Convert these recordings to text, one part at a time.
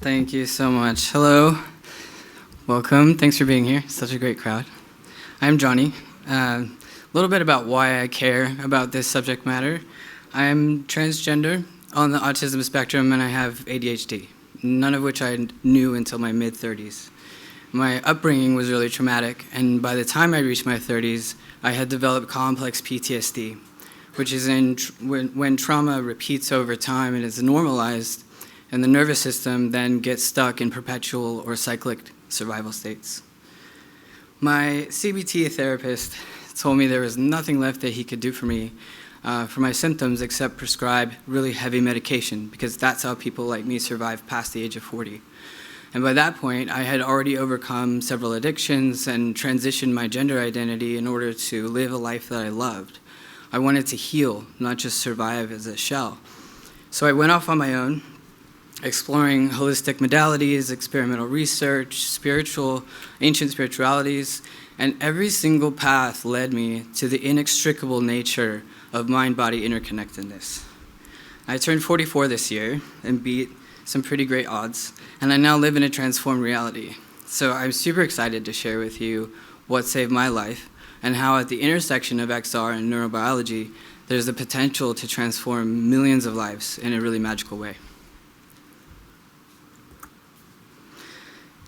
Thank you so much. Hello. Welcome. Thanks for being here. Such a great crowd. I'm Johnny. A little bit about why I care about this subject matter. I'm transgender on the autism spectrum, and I have ADHD, none of which I knew until my mid-30s. My upbringing was really traumatic, and by the time I reached my 30s, I had developed complex PTSD, which is when trauma repeats over time and is normalized, and the nervous system then gets stuck in perpetual or cyclic survival states. My CBT therapist told me there was nothing left that he could do for me for my symptoms except prescribe really heavy medication, because that's how people like me survive past the age of 40. And by that point, I had already overcome several addictions and transitioned my gender identity in order to live a life that I loved. I wanted to heal, not just survive as a shell. So I went off on my own, exploring holistic modalities, experimental research, ancient spiritualities, and every single path led me to the inextricable nature of mind-body interconnectedness. I turned 44 this year and beat some pretty great odds, and I now live in a transformed reality. So I'm super excited to share with you what saved my life and how at the intersection of XR and neurobiology, there's the potential to transform millions of lives in a really magical way.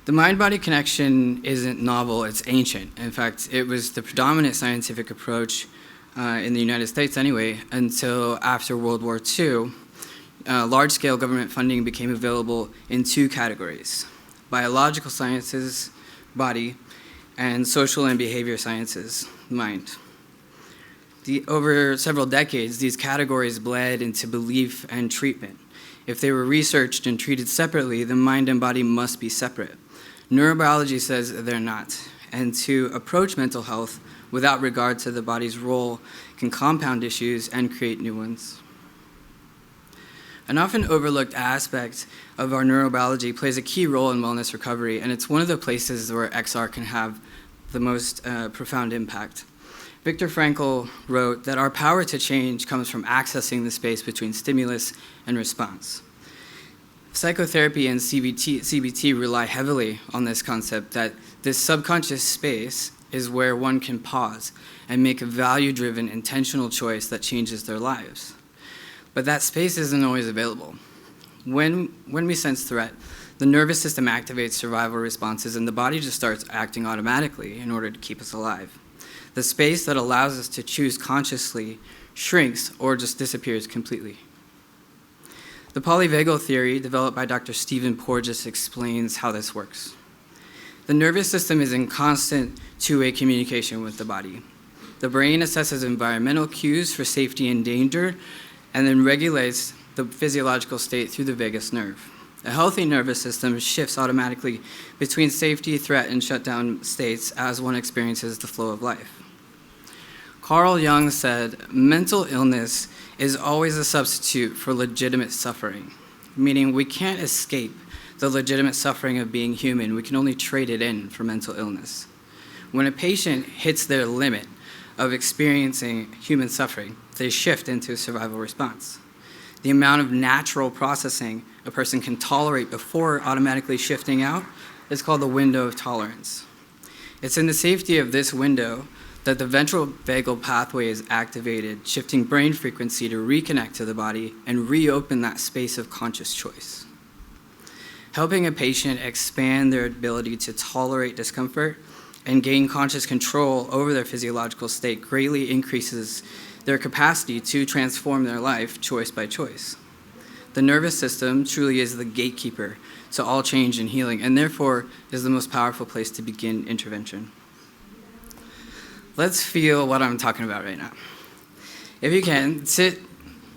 The mind-body connection isn't novel, it's ancient. In fact, it was the predominant scientific approach in the United States anyway, until after World War II. Large-scale government funding became available in two categories: biological sciences, body, and social and behavior sciences, mind. Over several decades, these categories bled into belief and treatment. If they were researched and treated separately, the mind and body must be separate. Neurobiology says they're not, and to approach mental health without regard to the body's role can compound issues and create new ones. An often overlooked aspect of our neurobiology plays a key role in wellness recovery, and it's one of the places where XR can have the most profound impact. Viktor Frankl wrote that our power to change comes from accessing the space between stimulus and response. Psychotherapy and CBT rely heavily on this concept that this subconscious space is where one can pause and make a value-driven, intentional choice that changes their lives. But that space isn't always available. When we sense threat, the nervous system activates survival responses and the body just starts acting automatically in order to keep us alive. The space that allows us to choose consciously shrinks or just disappears completely. The polyvagal theory, developed by Dr. Stephen Porges, explains how this works. The nervous system is in constant two-way communication with the body. The brain assesses environmental cues for safety and danger, and then regulates the physiological state through the vagus nerve. A healthy nervous system shifts automatically between safety, threat, and shutdown states as one experiences the flow of life. Carl Jung said, "Mental illness is always a substitute for legitimate suffering," meaning we can't escape the legitimate suffering of being human. We can only trade it in for mental illness. When a patient hits their limit of experiencing human suffering, they shift into a survival response. The amount of natural processing a person can tolerate before automatically shifting out is called the window of tolerance. It's in the safety of this window that the ventral vagal pathway is activated, shifting brain frequency to reconnect to the body and reopen that space of conscious choice. Helping a patient expand their ability to tolerate discomfort and gain conscious control over their physiological state greatly increases their capacity to transform their life choice by choice. The nervous system truly is the gatekeeper to all change and healing, and therefore is the most powerful place to begin intervention. Let's feel what I'm talking about right now. If you can, sit,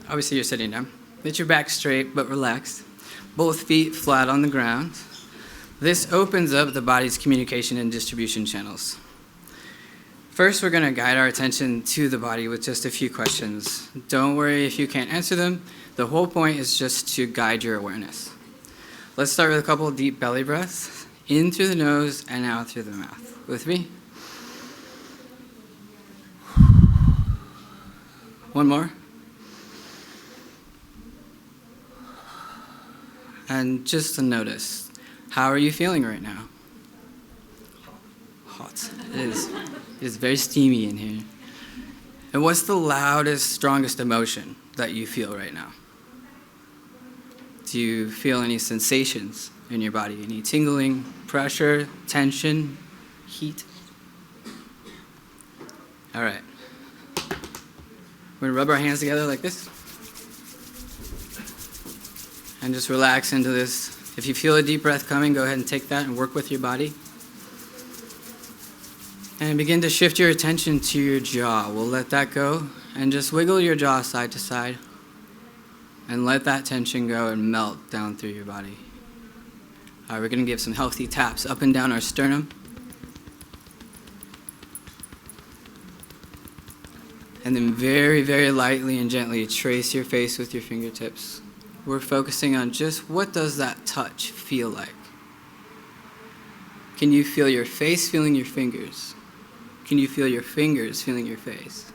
obviously you're sitting down, get your back straight but relaxed, both feet flat on the ground. This opens up the body's communication and distribution channels. First, we're going to guide our attention to the body with just a few questions. Don't worry if you can't answer them. The whole point is just to guide your awareness. Let's start with a couple of deep belly breaths, in through the nose and out through the mouth. With me? One more. And just to notice, how are you feeling right now? Hot. It is very steamy in here. And what's the loudest, strongest emotion that you feel right now? Do you feel any sensations in your body? Any tingling, pressure, tension, heat? All right. We're going to rub our hands together like this. And just relax into this. If you feel a deep breath coming, go ahead and take that and work with your body. And begin to shift your attention to your jaw. We'll let that go and just wiggle your jaw side to side. And let that tension go and melt down through your body. All right, we're going to give some healthy taps up and down our sternum. And then very, very lightly and gently trace your face with your fingertips. We're focusing on just what does that touch feel like? Can you feel your face feeling your fingers? Can you feel your fingers feeling your face?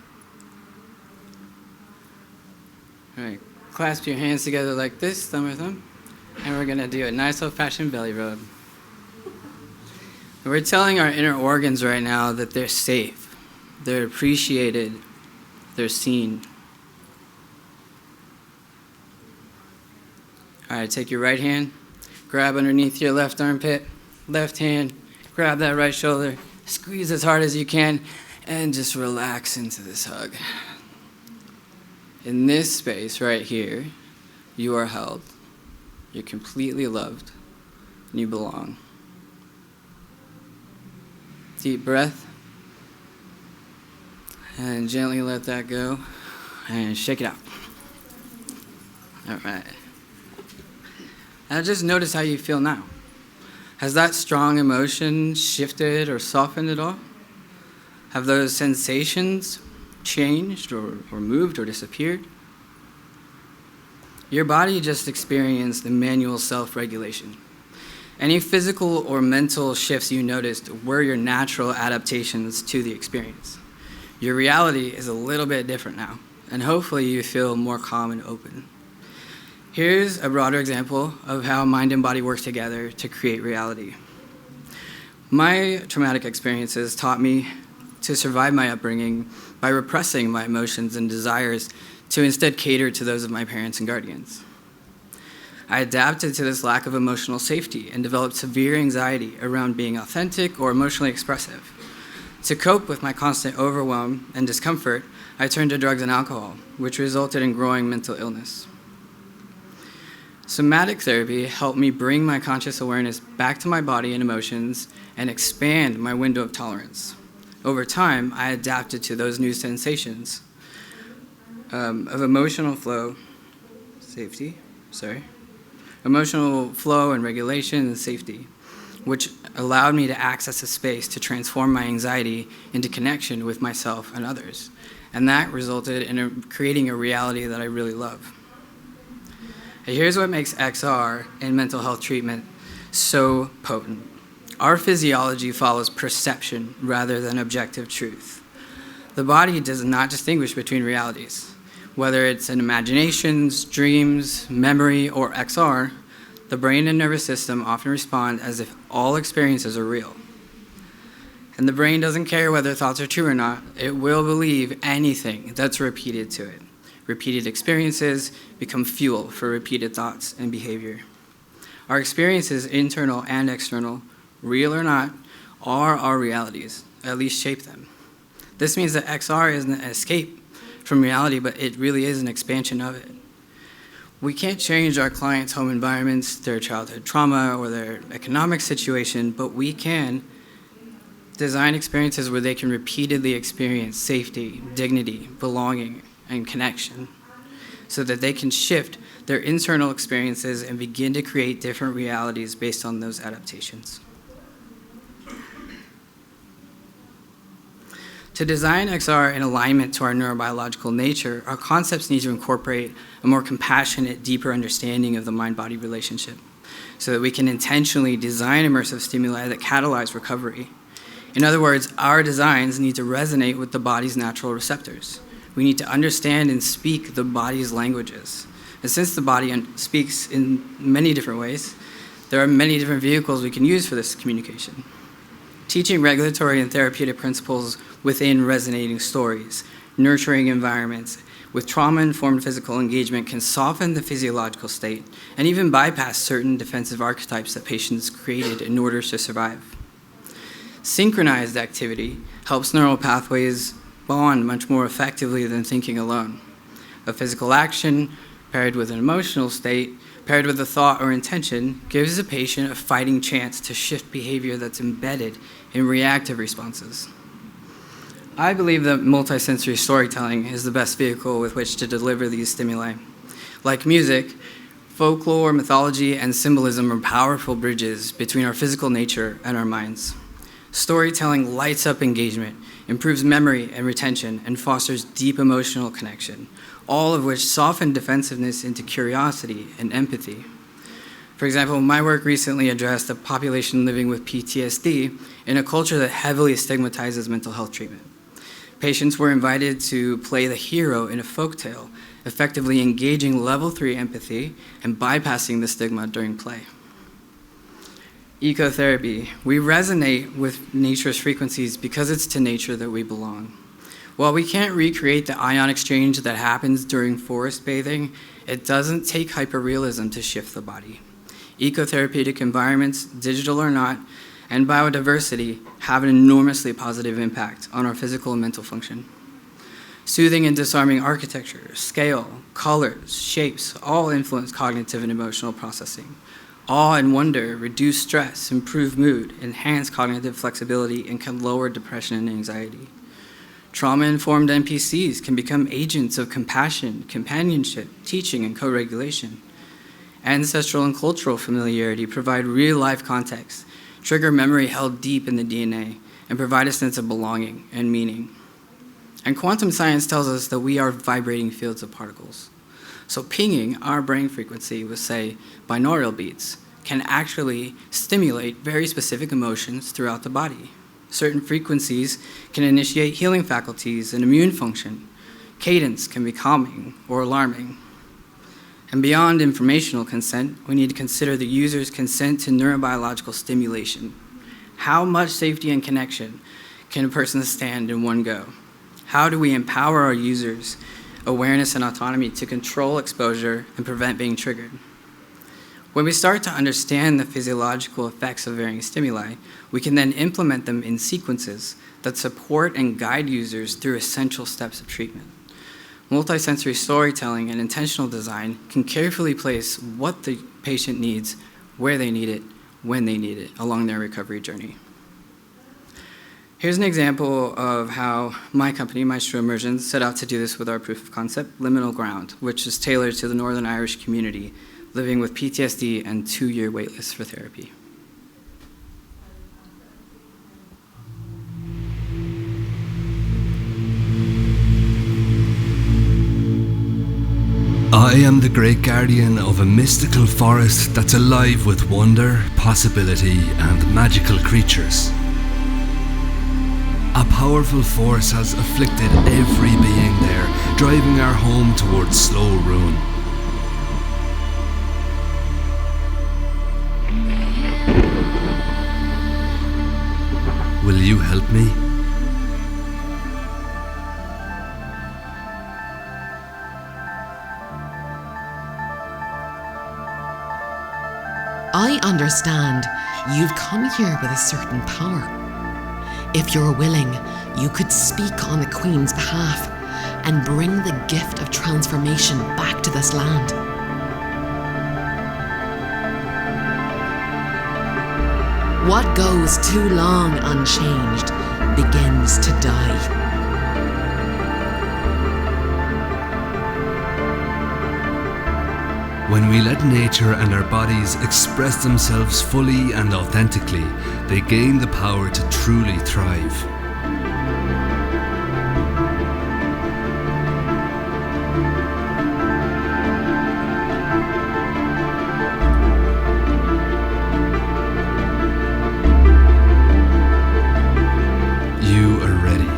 All right, clasp your hands together like this, thumb or thumb. And we're going to do a nice old-fashioned belly rub. And we're telling our inner organs right now that they're safe, they're appreciated, they're seen. All right, take your right hand, grab underneath your left armpit, left hand, grab that right shoulder, squeeze as hard as you can, and just relax into this hug. In this space right here, you are held. You're completely loved, and you belong. Deep breath, and gently let that go, and shake it out. All right. Now just notice how you feel now. Has that strong emotion shifted or softened at all? Have those sensations changed or moved or disappeared? Your body just experienced the manual self-regulation. Any physical or mental shifts you noticed were your natural adaptations to the experience. Your reality is a little bit different now, and hopefully you feel more calm and open. Here's a broader example of how mind and body work together to create reality. My traumatic experiences taught me to survive my upbringing by repressing my emotions and desires to instead cater to those of my parents and guardians. I adapted to this lack of emotional safety and developed severe anxiety around being authentic or emotionally expressive. To cope with my constant overwhelm and discomfort, I turned to drugs and alcohol, which resulted in growing mental illness. Somatic therapy helped me bring my conscious awareness back to my body and emotions and expand my window of tolerance. Over time, I adapted to those new sensations of emotional flow and regulation and safety, which allowed me to access a space to transform my anxiety into connection with myself and others. And that resulted in creating a reality that I really love. And here's what makes XR in mental health treatment so potent. Our physiology follows perception rather than objective truth. The body does not distinguish between realities. Whether it's in imaginations, dreams, memory, or XR, the brain and nervous system often respond as if all experiences are real. And the brain doesn't care whether thoughts are true or not. It will believe anything that's repeated to it. Repeated experiences become fuel for repeated thoughts and behavior. Our experiences, internal and external, real or not, are our realities, at least shape them. This means that XR isn't an escape from reality, but it really is an expansion of it. We can't change our clients' home environments, their childhood trauma, or their economic situation, but we can design experiences where they can repeatedly experience safety, dignity, belonging, and connection, so that they can shift their internal experiences and begin to create different realities based on those adaptations. To design XR in alignment to our neurobiological nature, our concepts need to incorporate a more compassionate, deeper understanding of the mind-body relationship, so that we can intentionally design immersive stimuli that catalyze recovery. In other words, our designs need to resonate with the body's natural receptors. We need to understand and speak the body's languages, And since the body speaks in many different ways, there are many different vehicles we can use for this communication. Teaching regulatory and therapeutic principles within resonating stories, nurturing environments, with trauma-informed physical engagement can soften the physiological state and even bypass certain defensive archetypes that patients created in order to survive. Synchronized activity helps neural pathways bond much more effectively than thinking alone. A physical action paired with an emotional state, paired with a thought or intention, gives the patient a fighting chance to shift behavior that's embedded in reactive responses. I believe that multisensory storytelling is the best vehicle with which to deliver these stimuli. Like music, folklore, mythology, and symbolism are powerful bridges between our physical nature and our minds. Storytelling lights up engagement, improves memory and retention, and fosters deep emotional connection, all of which soften defensiveness into curiosity and empathy. For example, my work recently addressed a population living with PTSD in a culture that heavily stigmatizes mental health treatment. Patients were invited to play the hero in a folktale, effectively engaging level 3 empathy and bypassing the stigma during play. Ecotherapy. We resonate with nature's frequencies because it's to nature that we belong. While we can't recreate the ion exchange that happens during forest bathing, it doesn't take hyperrealism to shift the body. Ecotherapeutic environments, digital or not, and biodiversity have an enormously positive impact on our physical and mental function. Soothing and disarming architecture, scale, colors, shapes, all influence cognitive and emotional processing. Awe and wonder reduce stress, improve mood, enhance cognitive flexibility, and can lower depression and anxiety. Trauma-informed NPCs can become agents of compassion, companionship, teaching, and co-regulation. Ancestral and cultural familiarity provide real-life context, trigger memory held deep in the DNA, and provide a sense of belonging and meaning. And quantum science tells us that we are vibrating fields of particles. So pinging our brain frequency with, say, binaural beats can actually stimulate very specific emotions throughout the body. Certain frequencies can initiate healing faculties and immune function. Cadence can be calming or alarming. And beyond informational consent, we need to consider the user's consent to neurobiological stimulation. How much safety and connection can a person stand in one go? How do we empower our users' awareness and autonomy to control exposure and prevent being triggered? When we start to understand the physiological effects of varying stimuli, we can then implement them in sequences that support and guide users through essential steps of treatment. Multisensory storytelling and intentional design can carefully place what the patient needs, where they need it, when they need it, along their recovery journey. Here's an example of how my company, Maestro Immersion, set out to do this with our proof of concept, Liminal Ground, which is tailored to the Northern Irish community living with PTSD and 2-year waitlists for therapy. I am the great guardian of a mystical forest that's alive with wonder, possibility, and magical creatures. A powerful force has afflicted every being there, driving our home towards slow ruin. Will you help me? I understand you've come here with a certain power. If you're willing, you could speak on the Queen's behalf and bring the gift of transformation back to this land. What goes too long unchanged begins to die. When we let nature and our bodies express themselves fully and authentically, they gain the power to truly thrive. You are ready.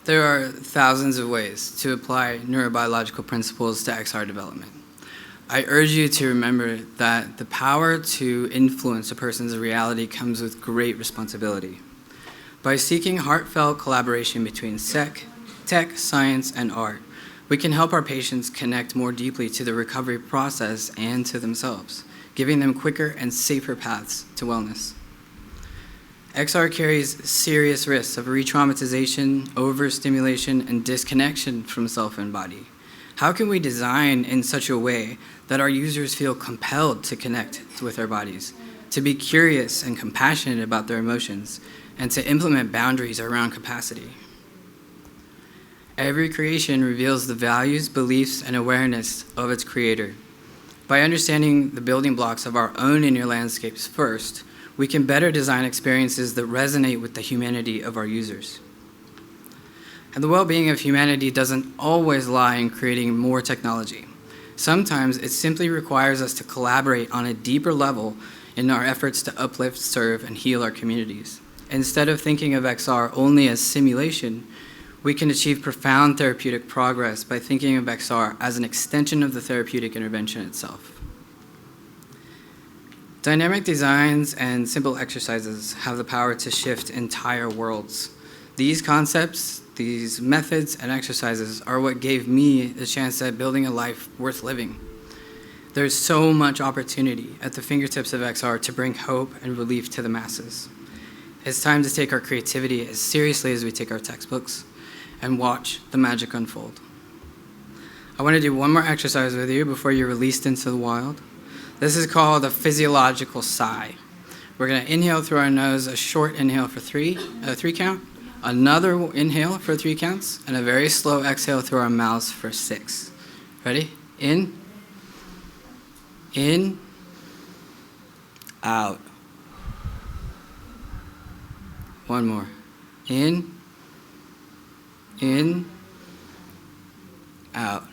There are thousands of ways to apply neurobiological principles to XR development. I urge you to remember that the power to influence a person's reality comes with great responsibility. By seeking heartfelt collaboration between tech, science, and art, we can help our patients connect more deeply to the recovery process and to themselves, giving them quicker and safer paths to wellness. XR carries serious risks of re-traumatization, overstimulation, and disconnection from self and body. How can we design in such a way that our users feel compelled to connect with their bodies, to be curious and compassionate about their emotions, and to implement boundaries around capacity? Every creation reveals the values, beliefs, and awareness of its creator. By understanding the building blocks of our own inner landscapes first, we can better design experiences that resonate with the humanity of our users. And the well-being of humanity doesn't always lie in creating more technology. Sometimes it simply requires us to collaborate on a deeper level in our efforts to uplift, serve, and heal our communities. Instead of thinking of XR only as simulation, we can achieve profound therapeutic progress by thinking of XR as an extension of the therapeutic intervention itself. Dynamic designs and simple exercises have the power to shift entire worlds. These concepts, these methods and exercises are what gave me the chance at building a life worth living. There's so much opportunity at the fingertips of XR to bring hope and relief to the masses. It's time to take our creativity as seriously as we take our textbooks and watch the magic unfold. I want to do one more exercise with you before you're released into the wild. This is called a physiological sigh. We're going to inhale through our nose, a short inhale for three count, another inhale for 3 counts, and a very slow exhale through our mouths for 6. Ready? In, out. One more. In, out.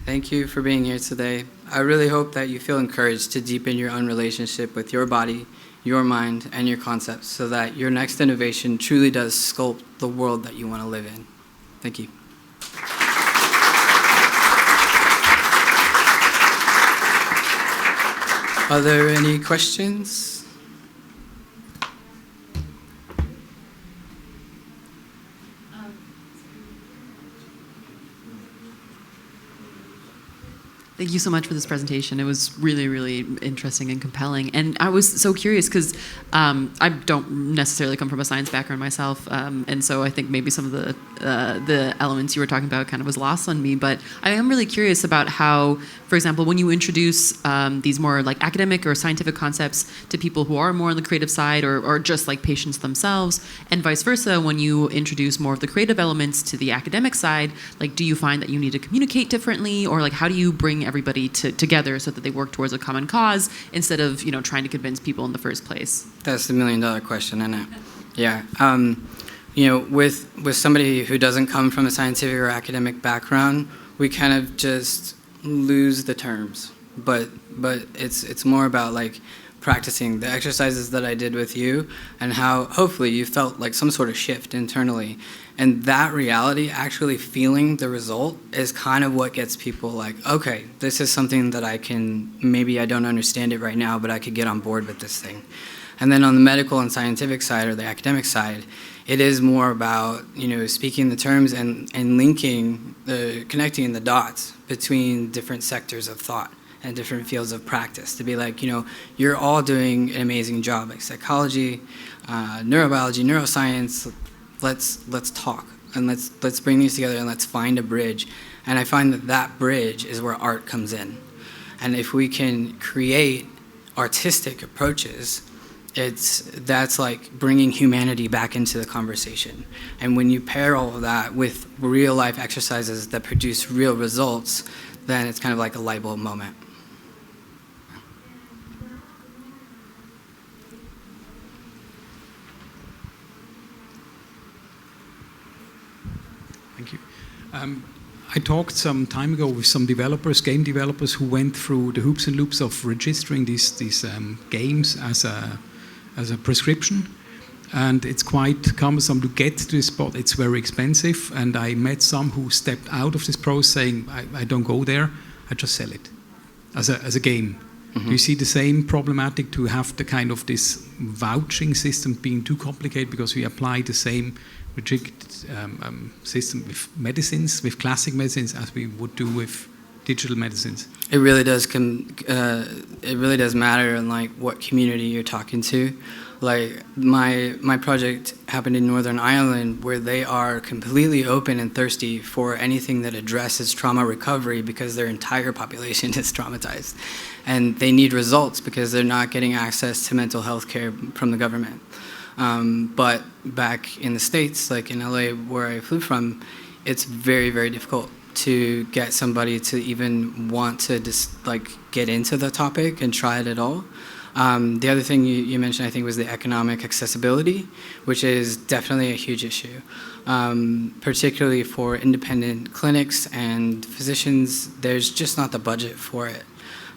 Thank you for being here today. I really hope that you feel encouraged to deepen your own relationship with your body, your mind, and your concepts so that your next innovation truly does sculpt the world that you want to live in. Thank you. Are there any questions? Thank you so much for this presentation. It was really, really interesting and compelling. And I was so curious because I don't necessarily come from a science background myself. And so I think maybe some of the elements you were talking about kind of was lost on me. But I am really curious about how, for example, when you introduce these more like academic or scientific concepts to people who are more on the creative side or just like patients themselves, and vice versa, when you introduce more of the creative elements to the academic side, like do you find that you need to communicate differently, or like how do you bring everybody together so that they work towards a common cause instead of trying to convince people in the first place? That's the $1 million question, isn't it? Yeah. With somebody who doesn't come from a scientific or academic background, we kind of just lose the terms. But it's more about like practicing the exercises that I did with you and how hopefully you felt like some sort of shift internally. And that reality, actually feeling the result, is kind of what gets people like, okay, this is something that maybe I don't understand it right now, but I could get on board with this thing. And then on the medical and scientific side or the academic side, it is more about, speaking the terms and linking, connecting the dots between different sectors of thought and different fields of practice to be like, you're all doing an amazing job, like psychology, neurobiology, neuroscience. Let's talk and let's bring these together and let's find a bridge. And I find that bridge is where art comes in. And if we can create artistic approaches, that's like bringing humanity back into the conversation. And when you pair all of that with real life exercises that produce real results, then it's kind of like a light bulb moment. Thank you. I talked some time ago with some developers, game developers, who went through the hoops and loops of registering these games as a prescription. and it's quite cumbersome to get to this spot. It's very expensive, and I met some who stepped out of this process saying, I don't go there, I just sell it as a game. Mm-hmm. Do you see the same problematic to have the kind of this vouching system being too complicated because we apply the same rigid system with medicines, with classic medicines, as we would do with digital medicines? It really does. It really does matter in like what community you're talking to. Like my project happened in Northern Ireland, where they are completely open and thirsty for anything that addresses trauma recovery because their entire population is traumatized, and they need results because they're not getting access to mental health care from the government. But back in the States, like in LA, where I flew from, it's very, very difficult to get somebody to even want to just like get into the topic and try it at all. The other thing you mentioned, I think, was the economic accessibility, which is definitely a huge issue, particularly for independent clinics and physicians. There's just not the budget for it.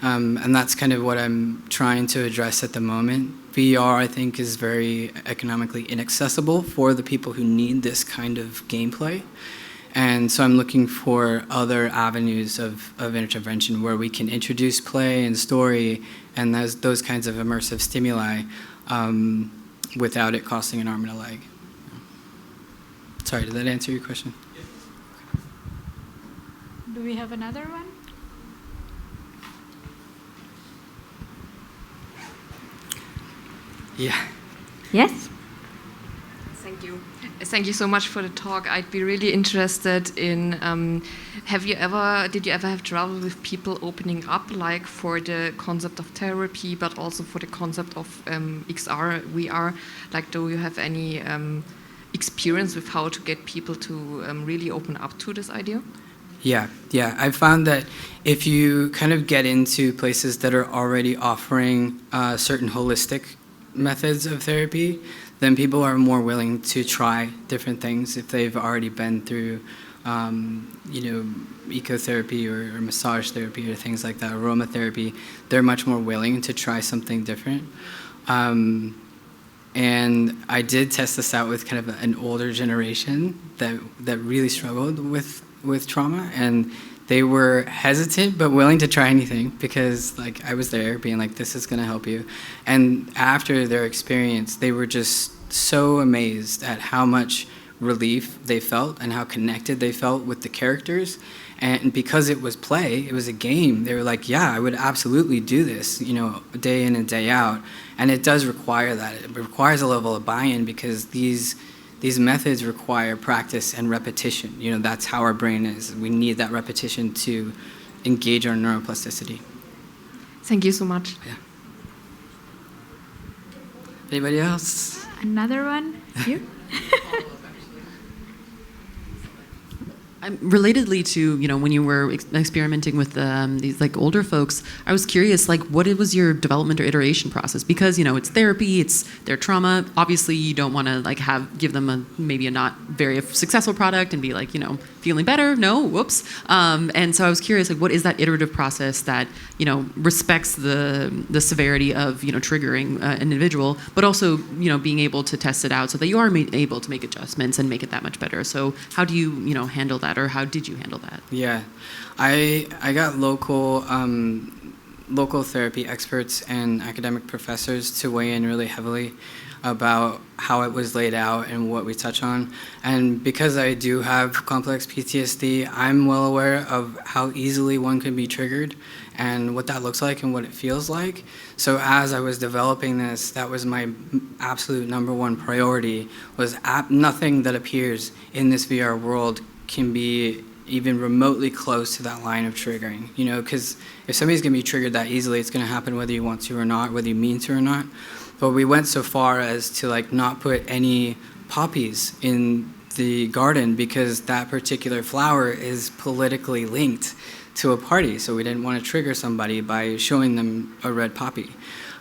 And that's kind of what I'm trying to address at the moment. VR, I think, is very economically inaccessible for the people who need this kind of gameplay. And so I'm looking for other avenues of intervention where we can introduce play and story and those kinds of immersive stimuli without it costing an arm and a leg. Sorry, did that answer your question? Do we have another one? Yeah. Yes? Thank you. Thank you so much for the talk. I'd be really interested in, did you ever have trouble with people opening up, like for the concept of therapy, but also for the concept of XR, VR? Like, do you have any experience with how to get people to really open up to this idea? Yeah. I've found that if you kind of get into places that are already offering certain holistic methods of therapy, then people are more willing to try different things if they've already been through, ecotherapy or massage therapy or things like that, aromatherapy. They're much more willing to try something different. And I did test this out with kind of an older generation that really struggled with trauma, and they were hesitant but willing to try anything because like I was there being like, this is going to help you. And after their experience, they were just so amazed at how much relief they felt and how connected they felt with the characters. And because it was play, it was a game, they were like, yeah, I would absolutely do this, day in and day out. And it does require that. It requires a level of buy-in because these methods require practice and repetition. That's how our brain is. We need that repetition to engage our neuroplasticity. Thank you so much. Yeah. Anybody else? Another one? You? Relatedly to, when you were experimenting with these like older folks, I was curious, like, what was your development or iteration process? Because, it's therapy, it's their trauma. Obviously, you don't want to like give them maybe a not very successful product and be like, feeling better. No, whoops. And so I was curious, like, what is that iterative process that, respects the severity of, triggering an individual, but also, being able to test it out so that you are able to make adjustments and make it that much better. So how do you, handle that? Or how did you handle that? Yeah, I got local therapy experts and academic professors to weigh in really heavily about how it was laid out and what we touch on. And because I do have complex PTSD, I'm well aware of how easily one can be triggered and what that looks like and what it feels like. So as I was developing this, that was my absolute number one priority, was nothing that appears in this VR world can be even remotely close to that line of triggering, because if somebody's going to be triggered that easily, it's going to happen whether you want to or not, whether you mean to or not. But we went so far as to like not put any poppies in the garden because that particular flower is politically linked to a party, so we didn't want to trigger somebody by showing them a red poppy.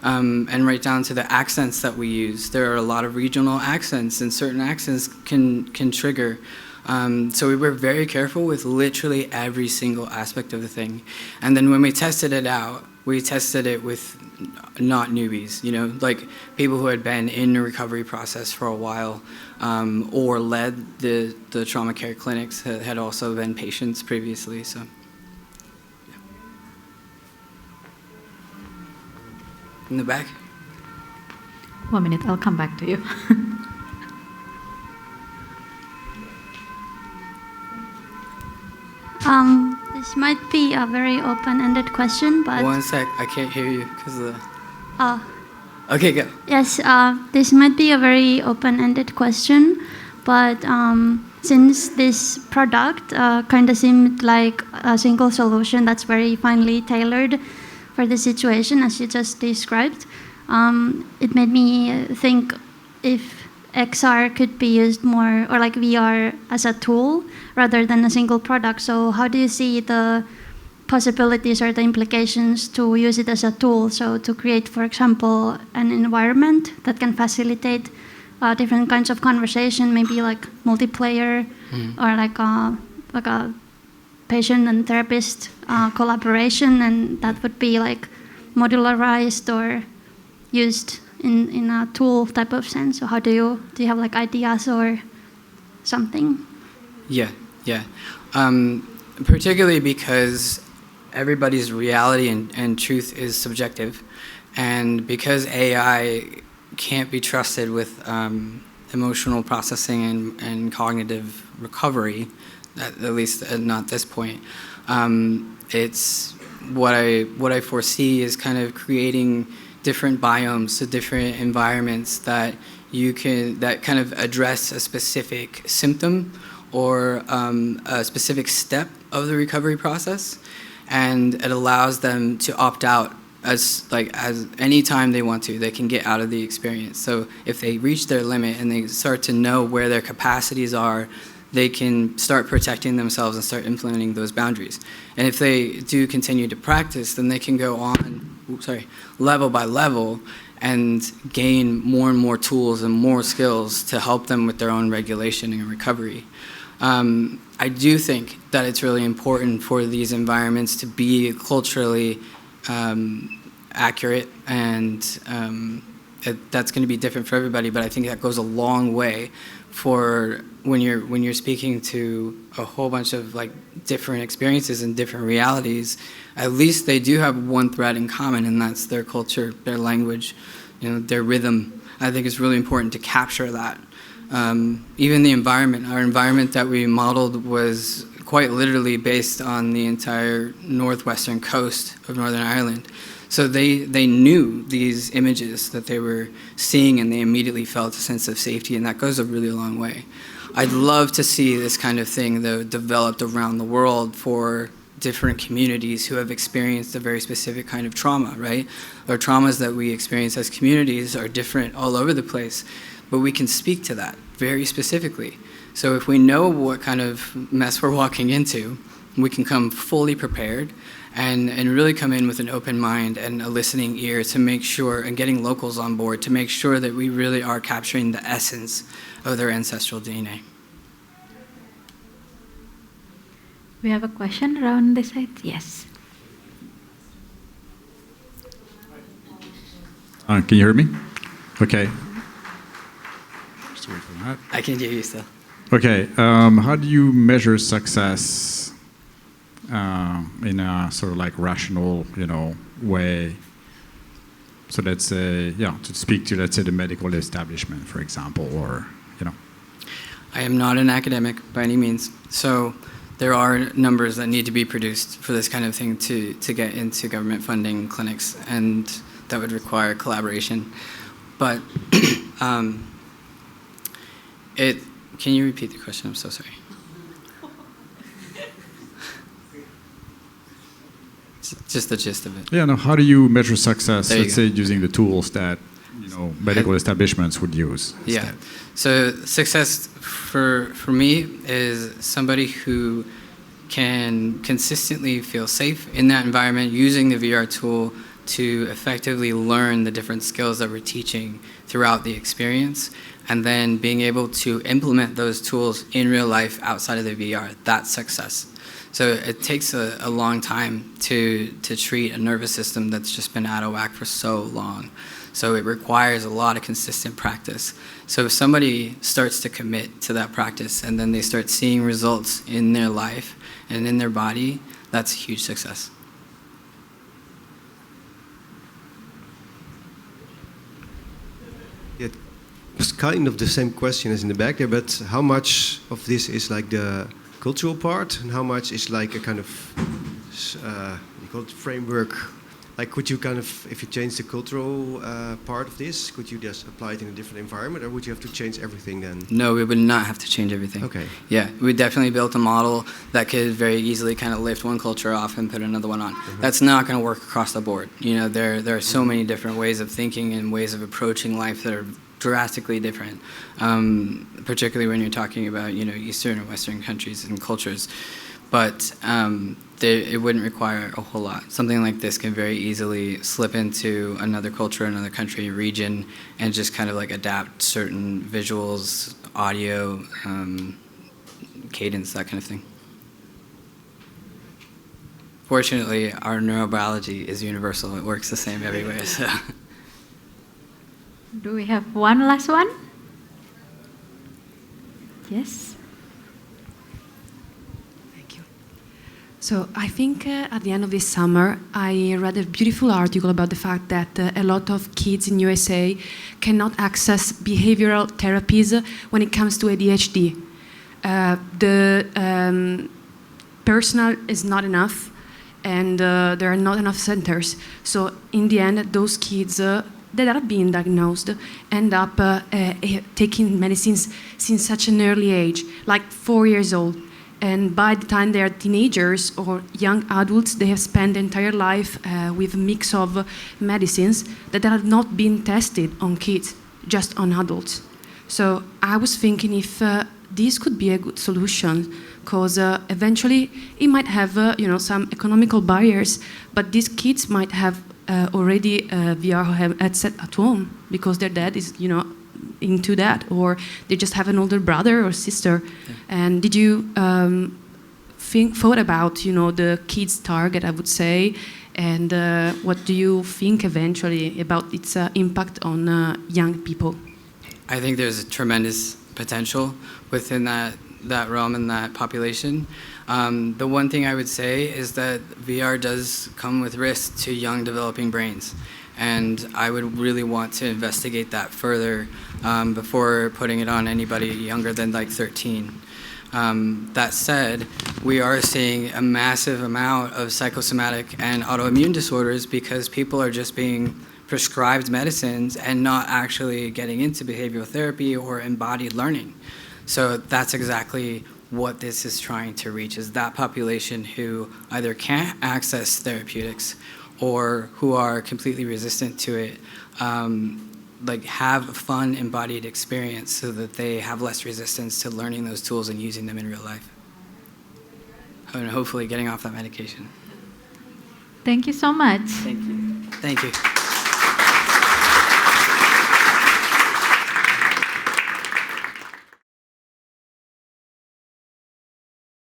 And right down to the accents that we use. There are a lot of regional accents, and certain accents can trigger So we were very careful with literally every single aspect of the thing. And then when we tested it out, we tested it with not newbies, like people who had been in the recovery process for a while, or led the trauma care clinics, had also been patients previously. So, yeah. In the back. 1 minute, I'll come back to you. This might be a very open-ended question, but... One sec, I can't hear you because of the... Oh. Okay, go. Yes, this might be a very open-ended question, but since this product kind of seemed like a single solution that's very finely tailored for the situation, as you just described, it made me think if XR could be used more, or like VR as a tool rather than a single product. So how do you see the possibilities or the implications to use it as a tool? So to create, for example, an environment that can facilitate different kinds of conversation, maybe like multiplayer or like a patient and therapist collaboration, and that would be like modularized or used in a tool type of sense. So how do you have like ideas or something? Yeah. Particularly because everybody's reality and truth is subjective, and because AI can't be trusted with emotional processing and cognitive recovery, at least not at this point. It's what I foresee is kind of creating different biomes, so different environments that kind of address a specific symptom or a specific step of the recovery process, and it allows them to opt out as any time they want to. They can get out of the experience. So if they reach their limit and they start to know where their capacities are, they can start protecting themselves and start implementing those boundaries. And if they do continue to practice, then they can go on, level by level, and gain more and more tools and more skills to help them with their own regulation and recovery. I do think that it's really important for these environments to be culturally accurate, and that's going to be different for everybody, but I think that goes a long way for when you're speaking to a whole bunch of like different experiences and different realities. At least they do have one thread in common, and that's their culture, their language, their rhythm. I think it's really important to capture that. Even the environment, our environment that we modeled was quite literally based on the entire northwestern coast of Northern Ireland. So they knew these images that they were seeing, and they immediately felt a sense of safety, and that goes a really long way. I'd love to see this kind of thing, though, developed around the world for different communities who have experienced a very specific kind of trauma, right? Our traumas that we experience as communities are different all over the place, but we can speak to that very specifically. So if we know what kind of mess we're walking into, we can come fully prepared and really come in with an open mind and a listening ear to make sure, and getting locals on board to make sure that we really are capturing the essence of their ancestral DNA. We have a question around this side? Yes. Can you hear me? Okay. Just wait for that. I can hear you still. Okay. How do you measure success in a sort of like rational, way? So let's say, to speak to, let's say, the medical establishment, for example, or, I am not an academic by any means. So there are numbers that need to be produced for this kind of thing to get into government funding clinics, and that would require collaboration. But can you repeat the question? I'm so sorry. Just the gist of it. Yeah, no, how do you measure success, let's say, using the tools that medical establishments would use? Yeah. Instead? So success for me is somebody who can consistently feel safe in that environment using the VR tool to effectively learn the different skills that we're teaching throughout the experience, and then being able to implement those tools in real life outside of the VR, that's success. So it takes a long time to treat a nervous system that's just been out of whack for so long. So it requires a lot of consistent practice. So if somebody starts to commit to that practice and then they start seeing results in their life and in their body, that's a huge success. It's kind of the same question as in the back there, but how much of this is like the cultural part and how much is like a kind of, you call it framework? Like could you kind of, if you change the cultural part of this, could you just apply it in a different environment, or would you have to change everything then? No, we would not have to change everything. Okay. Yeah, we definitely built a model that could very easily kind of lift one culture off and put another one on. Mm-hmm. That's not going to work across the board. You know, there are so many different ways of thinking and ways of approaching life that are drastically different, particularly when you're talking about, you know, Eastern or Western countries and cultures. But it wouldn't require a whole lot. Something like this can very easily slip into another culture, another country, region, and just kind of like adapt certain visuals, audio, cadence, that kind of thing. Fortunately, our neurobiology is universal. It works the same everywhere. So. Do we have one last one? Yes. Thank you. So I think at the end of this summer, I read a beautiful article about the fact that a lot of kids in USA cannot access behavioral therapies when it comes to ADHD. The personnel is not enough, and there are not enough centers. So in the end, those kids that are being diagnosed end up taking medicines since such an early age, like 4 years old. And by the time they are teenagers or young adults, they have spent their entire life with a mix of medicines that have not been tested on kids, just on adults. So I was thinking if this could be a good solution, because eventually it might have some economical barriers, but these kids might have already VR headset at home because their dad is, into that, or they just have an older brother or sister. Yeah. And did you thought about, the kids' target, I would say, and what do you think eventually about its impact on young people? I think there's a tremendous potential within that realm and that population. The one thing I would say is that VR does come with risks to young developing brains, and I would really want to investigate that further before putting it on anybody younger than like 13. That said, we are seeing a massive amount of psychosomatic and autoimmune disorders because people are just being prescribed medicines and not actually getting into behavioral therapy or embodied learning. So that's exactly what this is trying to reach, is that population who either can't access therapeutics or who are completely resistant to it, have a fun embodied experience so that they have less resistance to learning those tools and using them in real life. And hopefully getting off that medication. Thank you so much. Thank you. Thank you.